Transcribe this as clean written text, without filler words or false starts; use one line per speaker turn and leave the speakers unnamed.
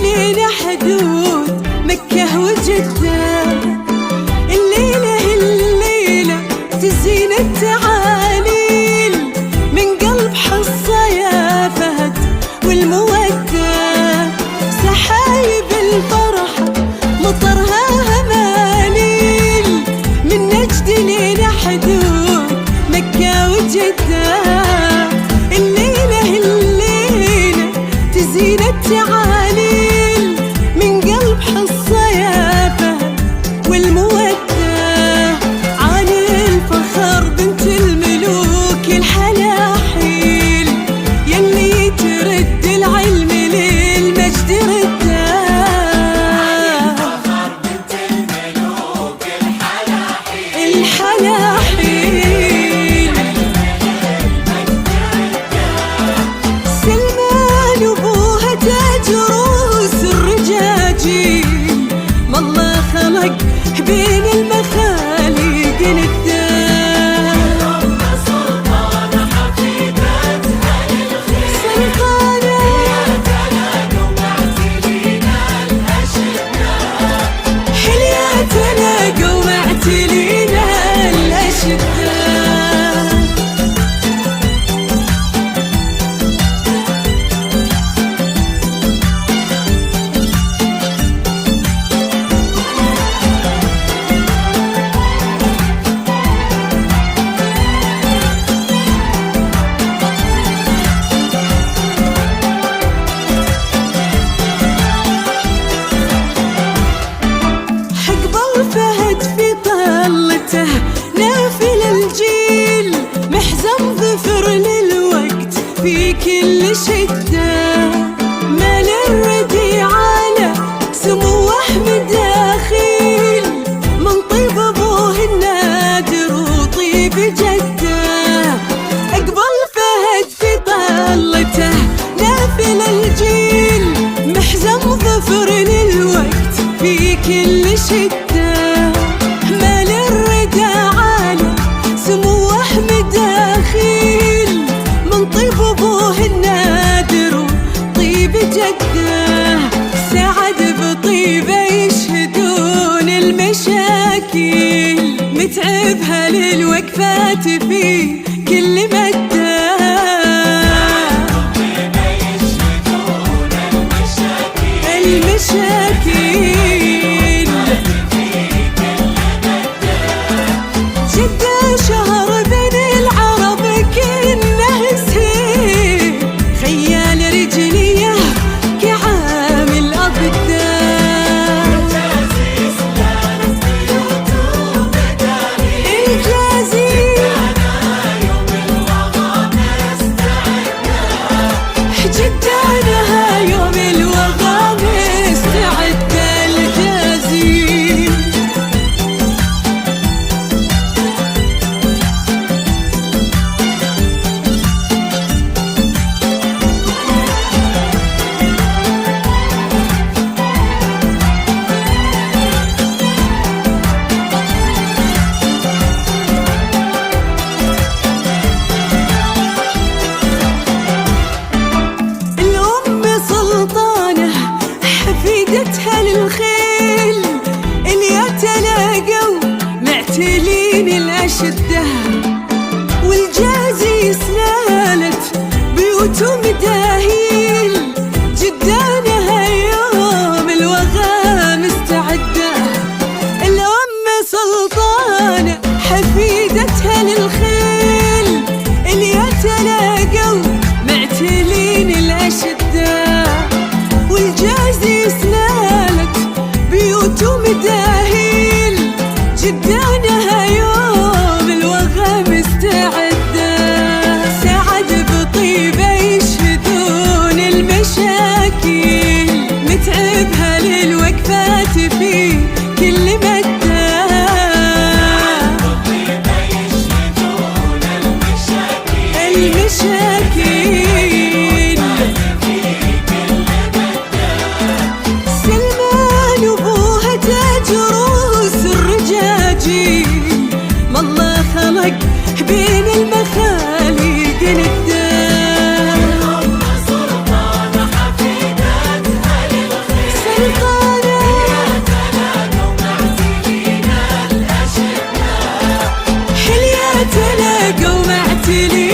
لنا حدود مكة وجدة. الليلة تزين التعاليل من قلب حصة يا فهد والمودة. سحايب الفرحة مطرها هماليل من نجد لنا حدود مكة وجدة. الليلة تزين التعاليل من قلب حصة يا فهد والمودة. عن الفخر بنت الملوك الحلاحيل يلي ترد العلم للمجد رده. عن الفخر بنت الملوك الحلاحيل سلمان وابوها تاج روس الرجاجيل. ما الله خلق بين المخاليق نداه. سلطانة حفيدتها للخير سلطانة حلياتنا قومعتلينا الأشداء. فهد في طلته نافل الجيل محزم ظفر للوقت في كل شدة. مال الردي على سمو أحمد داخل من طيب أبوه النادر وطيب جده. أقبل فهد في طلته نافل الجيل محزم ظفر للوقت في كل شدة. مال الردى عالي سمو أحمد داخل من طيب أبوه النادر وطيب جده. سعد بطيبه يشهدون المشاكل متعبها للوقفات في كل مدة. المشاكل جدة شهر بين العرب كأنه سهيل خيال رجليه كعامل أبدان. إنجازي جدانها يوم الوغى مستعدة الجازي. الأم سلطانة حفيدتها للخيل اللي تلاقوا معتلين الأشدة. والجازي سلالت بيوتهم داهيل جدانها يوم الوغى مستعدة. الأم سلطانة حفيدتها للخيل اللي تلاقوا معتلين الأشدة. والجازي سلالت بيوتهم داهيل جدانها يوم الوغى مستعدة. سعد بطيبه يشهدون المشاكل متعبها للوقفات في كل مدة. المشاكل سلمان وابوها تاج روس الرجاجيل. ما الله خلق بين المخاليق نداه. سلطانة حفيدتها للخير قوم اعتلي